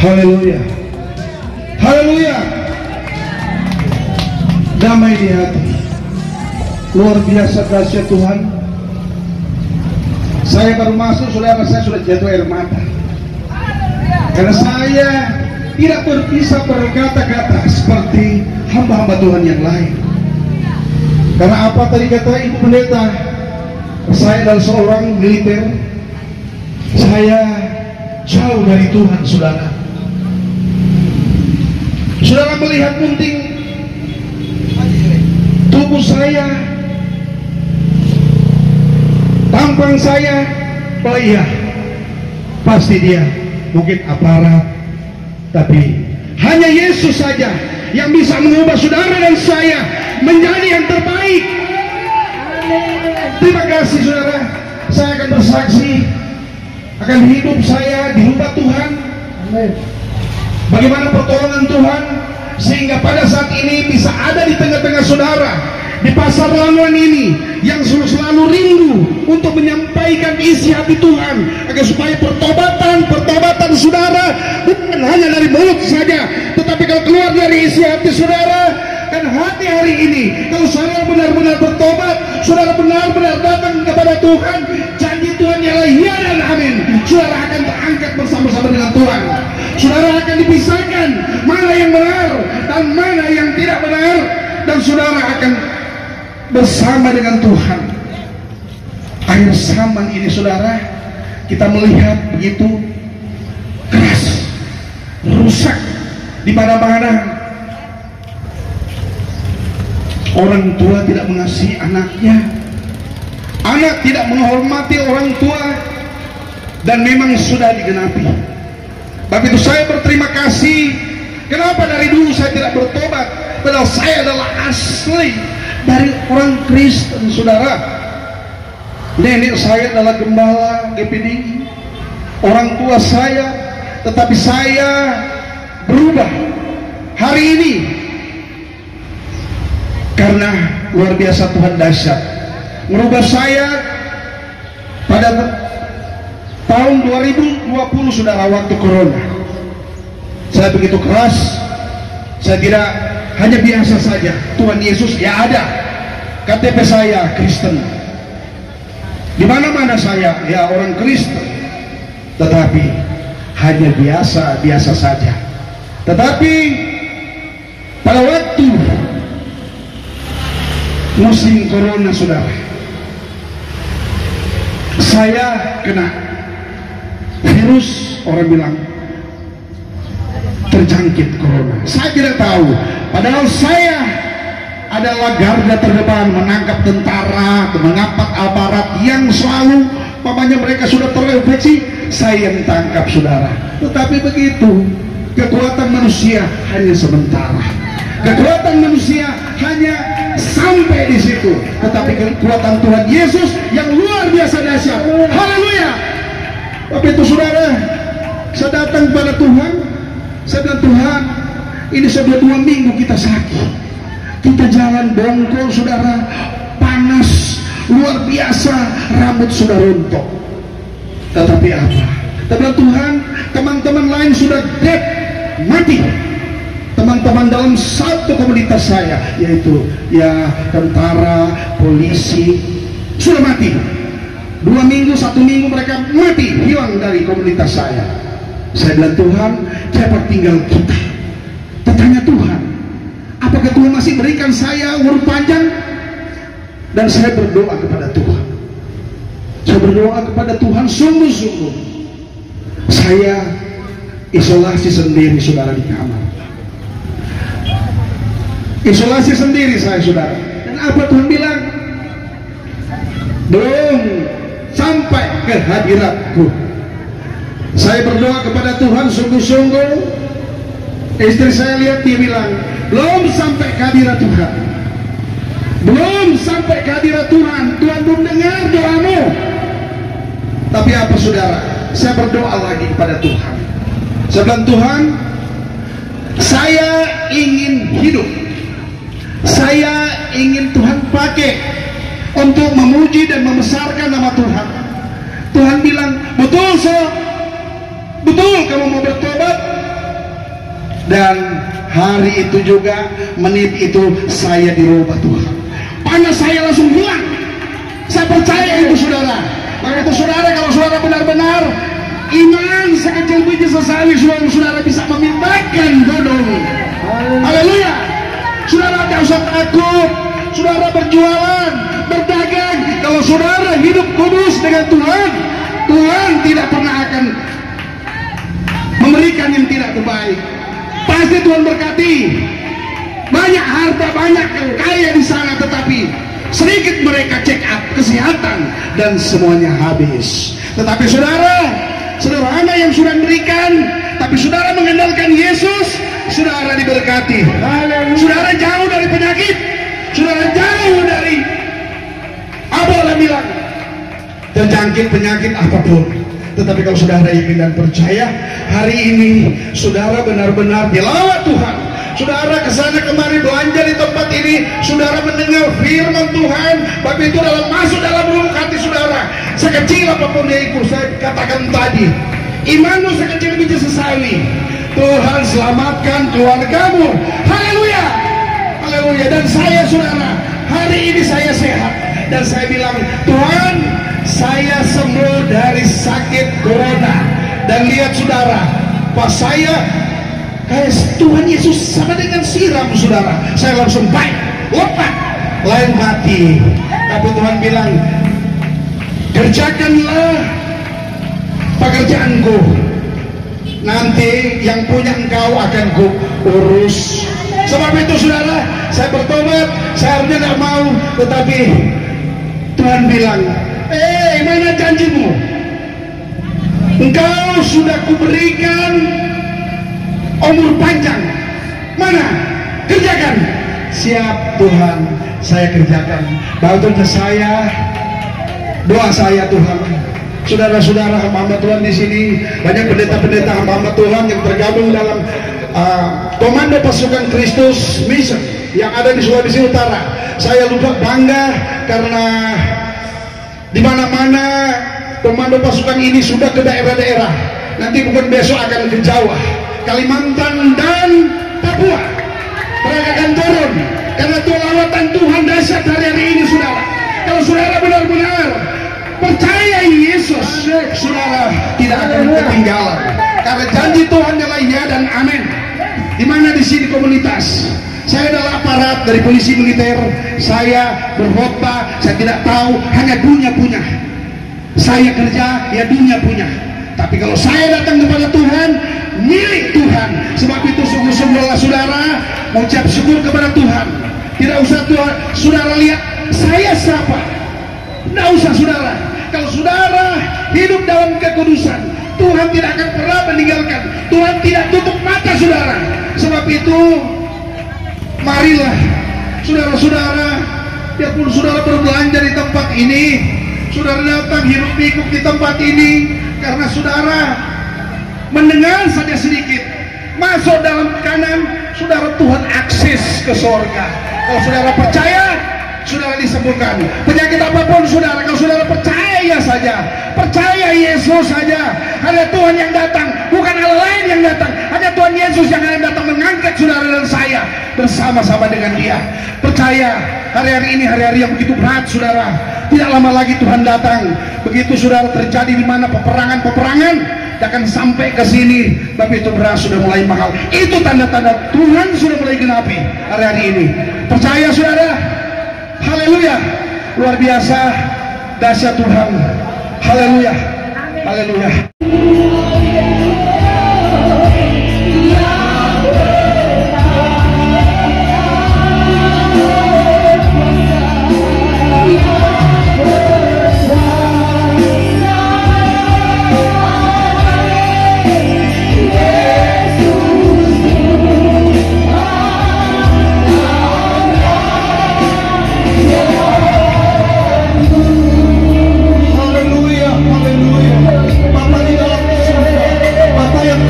Haleluya, haleluya. Damai di hati. Luar biasa kasih Tuhan. Saya baru masuk, saudara, saya sudah jatuh air mata. Karena saya tidak bisa berkata-kata seperti hamba-hamba Tuhan yang lain. Karena apa tadi kata Ibu Pendeta? Saya adalah seorang militer. Saya jauh dari Tuhan, saudara. Saudara melihat penting tubuh saya, tampang saya, oh iya, pasti dia mungkin aparat, tapi hanya Yesus saja yang bisa mengubah saudara dan saya menjadi yang terbaik. Terima kasih saudara. Saya akan bersaksi akan hidup saya dirubah Tuhan. Bagaimana pertolongan Tuhan sehingga pada saat ini bisa ada di tengah-tengah saudara di pasar Lamongan ini yang selalu rindu untuk menyampaikan isi hati Tuhan, agar supaya pertobatan saudara bukan hanya dari mulut saja, tetapi kalau keluar dari isi hati saudara. Dan hati hari ini, kalau saudara benar-benar bertobat, saudara benar-benar datang kepada Tuhan, janji Tuhan ialah ya dan amin. Saudara akan terangkat bersama-sama dengan Tuhan. Saudara akan dipisahkan mana yang benar dan mana yang tidak benar, dan saudara akan bersama dengan Tuhan. Akhir zaman ini saudara, kita melihat begitu keras, rusak di mana-mana. Orang tua tidak mengasihi anaknya, anak tidak menghormati orang tua, dan memang sudah digenapi. Tapi itu saya berterima kasih. Kenapa dari dulu saya tidak bertobat, padahal saya adalah asli dari orang Kristen, saudara. Nenek saya adalah gembala GPDI, orang tua saya, tetapi saya berubah hari ini karena luar biasa Tuhan dahsyat merubah saya pada tahun 2020, saudara, waktu corona. Saya begitu keras, saya tidak hanya biasa saja. Tuhan Yesus ya ada, KTP saya Kristen, di mana-mana saya ya orang Kristen, tetapi hanya biasa saja. Tetapi pada waktu musim corona, saudara, saya kena virus, orang bilang terjangkit corona. Saya tidak tahu, padahal saya adalah garda terdepan menangkap tentara, mengangkat aparat yang selalu papanya mereka sudah terinfeksi, saya yang tangkap, saudara. Tetapi begitu, kekuatan manusia hanya sementara. Kekuatan manusia hanya sampai di situ, tetapi kekuatan Tuhan Yesus yang luar biasa dahsyat. Haleluya. Tapi itu saudara, saya datang kepada Tuhan, saya bilang, Tuhan, ini sudah 2 minggu kita sakit, kita jalan bongkol, saudara, panas luar biasa, rambut sudah rontok. Tetapi apa? Tapi Tuhan, teman-teman lain sudah dead, mati. Teman-teman dalam satu komunitas saya, yaitu ya tentara, polisi, sudah mati. 2 minggu, 1 minggu mereka mati, hilang dari komunitas saya. Saya bilang, Tuhan, siapa tinggal kita? Tanya Tuhan, apakah Tuhan masih berikan saya umur panjang? Dan saya berdoa kepada Tuhan. Saya berdoa kepada Tuhan sungguh-sungguh. Saya isolasi sendiri, saudara, di kamar. Isolasi sendiri saya, saudara. Dan apa Tuhan bilang? Belum sampai ke hadiratku. Saya berdoa kepada Tuhan sungguh-sungguh. Istri saya lihat, dia bilang, belum sampai ke hadirat Tuhan, belum sampai ke hadirat Tuhan. Tuhan belum dengar doamu. Tapi apa, saudara? Saya berdoa lagi kepada Tuhan. Saya bilang, Tuhan, saya ingin hidup, saya ingin Tuhan pakai untuk memuji dan membesarkan nama Tuhan. Tuhan bilang, betul, so, betul kamu mau bertobat, Dan hari itu juga, menit itu saya dirubah Tuhan. Panas saya langsung hilang. Saya percaya itu saudara. Maka itu saudara, kalau saudara benar-benar iman sekecil biji sesawi, saudara bisa memindahkan gunung. Haleluya. Saudara tidak usah takut. Saudara berjualan, berdagang. Kalau saudara hidup kudus dengan Tuhan, Tuhan tidak pernah akan memberikan yang tidak terbaik. Pasti Tuhan berkati. Banyak harta, banyak yang kaya di sana, tetapi sedikit mereka check up kesehatan dan semuanya habis. Tetapi saudara, sederhana yang sudah berikan, tapi saudara mengandalkan Yesus, saudara diberkati. Saudara jauh dari penyakit, saudara jauh dari apa orang bilang terjangkit penyakit apapun. Tetapi kalau saudara yakin dan percaya, hari ini saudara benar-benar dilawat Tuhan. Saudara kesana kemari belanja di tempat ini, saudara mendengar firman Tuhan, tapi itu masuk dalam lubuk hati saudara. Sekecil apapun dia ikut, saya katakan tadi, imanmu sekecil biji sesawi, Tuhan selamatkan keluargamu. Haleluya, haleluya. Dan saya saudara, hari ini saya sehat, dan saya bilang, Tuhan, saya sembuh dari sakit corona. Dan lihat saudara, pas saya Tuhan Yesus sama dengan siram saudara, saya langsung baik, lepas, lain mati. Tapi Tuhan bilang, kerjakanlah pekerjaanku, nanti yang punya engkau akan ku urus. Sebab itu saudara, saya bertobat, saya harusnya tidak mau, tetapi Tuhan bilang, mana janjimu? Engkau sudah kuberikan umur panjang, mana? Kerjakan. Siap Tuhan, saya kerjakan. Bantu saya, doa saya Tuhan. Saudara-saudara hamba Tuhan di sini, banyak pendeta-pendeta hamba Tuhan yang tergabung dalam Komando Pasukan Kristus Mission yang ada di Sulawesi Utara. Saya lupa bangga karena di mana-mana komando pasukan ini sudah ke daerah-daerah. Nanti bukan besok akan ke Jawa, Kalimantan dan Papua. Mereka akan turun karena itu lawatan Tuhan dahsyat hari ini saudara. Kalau saudara benar-benar percaya Yesus, saudara tidak akan ketinggalan. Karena janji Tuhan adalah ya dan amin. Di mana di sini komunitas? Saya adalah aparat dari polisi militer. Saya berkhotbah, saya tidak tahu, hanya dunia punya. Saya kerja, ya dunia punya. Tapi kalau saya datang kepada Tuhan, milik Tuhan. Sebab itu sungguh-sungguhlah saudara mengucap syukur kepada Tuhan. Tidak usah Tuhan, saudara lihat saya siapa. Tidak usah saudara. Kalau saudara hidup dalam kekudusan, Tuhan tidak akan pernah meninggalkan. Tuhan tidak tutup mata saudara. Sebab itu marilah saudara-saudara, biarpun saudara berbelanja di tempat ini, saudara datang hirup pikuk di tempat ini, karena saudara mendengar saja sedikit, masuk dalam kanan, saudara Tuhan akses ke sorga. Kalau saudara percaya, saudara disembuhkan. Penyakit apapun saudara, kalau saudara percaya saja, percaya Yesus saja, hanya Tuhan yang datang, bukan hal lain yang datang, hanya Tuhan Yesus yang akan datang mengangkat saudara dan saya bersama-sama dengan dia. Percaya, hari-hari ini hari-hari yang begitu berat saudara, tidak lama lagi Tuhan datang. Begitu saudara terjadi di mana peperangan akan sampai ke sini, tapi itu beras sudah mulai mahal. Itu tanda-tanda Tuhan sudah mulai genapi hari-hari ini. Percaya saudara. Haleluya, luar biasa dahsyat Tuhan. Haleluya, haleluya.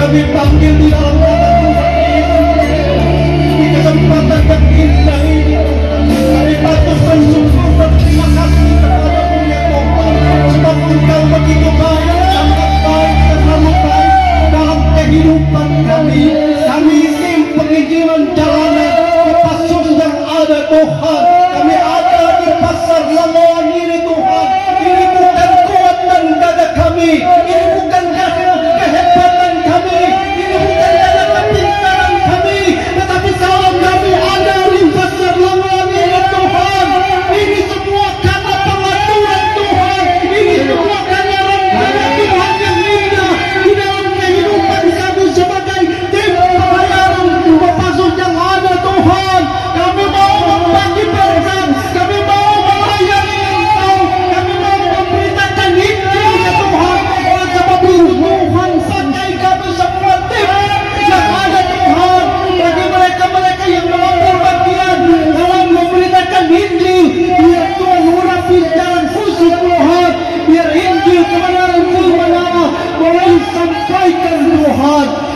Kami panggil di dalam nama Tuhan di kesempatan yang indah ini. Kami patut bersyukur dan terima kasih kepada-Mu ya Tuhan, sebab Engkau begitu baik, sangat baik, terlalu baik dalam kehidupan kami. Kami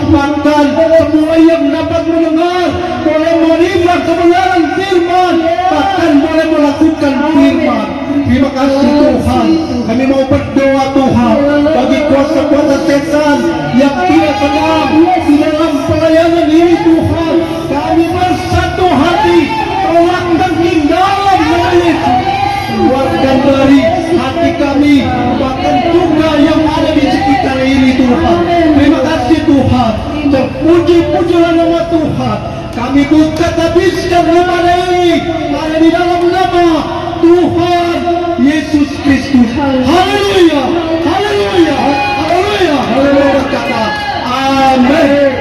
Bahkan semua yang dapat mendengar boleh menerima kebenaran firman, bahkan boleh melakukan firman. Terima kasih Tuhan. Kami mau berdoa Tuhan bagi kuasa-kuasa setan yang tidak senang di dalam pelayanan ini Tuhan. Kami bersatu hati tolak dan tinggalan Yesus. Keluarkan dari hati kami bahkan juga yang ada di sekitar ini Tuhan. Terima kasih Tuhan. Terpuji-pujilah nama Tuhan. Kami buka habiskan ibadah ini ada di dalam nama Tuhan Yesus Kristus. Haleluya, haleluya, haleluya, haleluya berkata amin.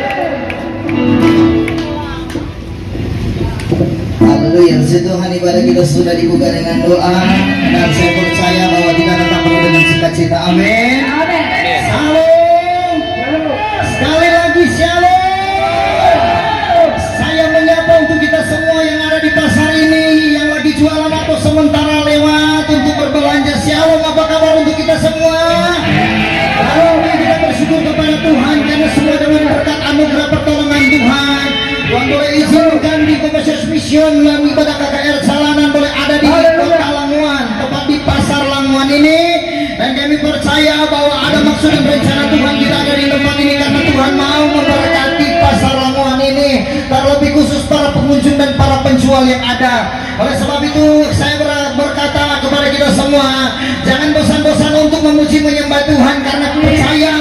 Haleluya, puji Tuhan, ibadah kita sudah dibuka dengan doa dan saya percaya bahwa kita tetap penuh dengan sukacita. Amin. Shalom. Sekali lagi shalom. Saya menyapa untuk kita semua yang ada di pasar ini, yang lagi jualan atau sementara lewat untuk berbelanja. Shalom, apa kabar untuk kita semua? Lalu kita bersyukur kepada Tuhan karena semua dengan berkat anugerah pertolongan Tuhan. Tuhan boleh izinkan di Kompas Mission dalam ibadah KKR Jalanan boleh ada di kota Lamongan, tepat di pasar Lamongan ini. Dan kami percaya bahwa ada maksud dan rencana Tuhan kita ada di tempat ini karena Tuhan mau memberkati pasar Lamongan ini, terlebih khusus para pengunjung dan para penjual yang ada. Oleh sebab itu saya berkata kepada kita semua, jangan bosan-bosan untuk memuji menyembah Tuhan karena percaya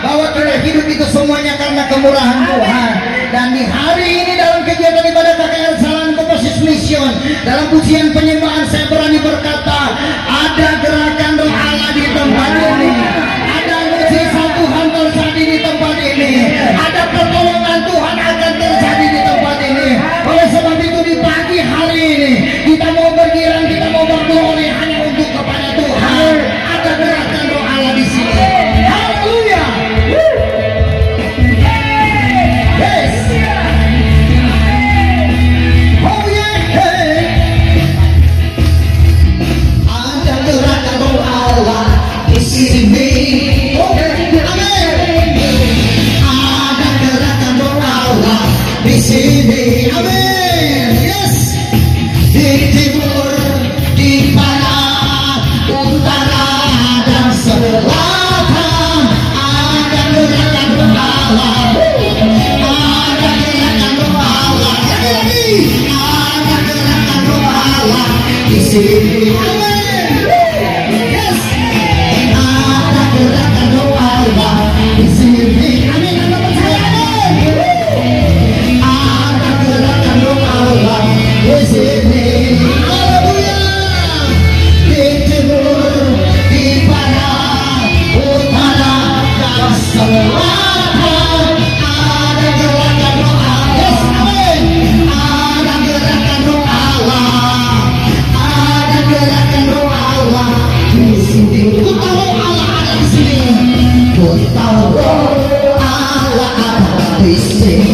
bahwa kita hidup itu semuanya karena kemurahan Tuhan. Dan di hari ini dalam kegiatan ibadah KKR Jalan Kompas Mission, dalam pujian penyembahan saya berani berkata, ada gerakan roh Allah di tempat ini, ada mujizat Tuhan terjadi di tempat ini, ada pertolongan Tuhan akan terjadi di tempat ini. Oleh sebab itu di pagi hari ini kita mau bergirang, kita mau berglori hanya untuk kepada Tuhan. Ada gerakan roh Allah di sini. Haleluya. Yes. Oh yeah. Hey. Ada gerakan roh Allah di sini. Ada gerakan roh Allah di sini. Amin. Yes. Di timur, di barat, utara dan selatan ada gerakan roh Allah. Ada gerakan roh Allah. Ada gerakan roh Allah di sini. Amin. Yes. Ada gerakan roh Allah di sini. Amin. Anda percaya? Amin. Ada gerakan roh Allah di sini. Haleluya. Di timur, di barat, utara dan selatan ada gerakan roh Allah. Yes, amin. Ada gerakan roh Allah. Ada gerakan roh Allah di sini. Ku tahu Allah ada di sini. Ku tahu Allah ada di sini.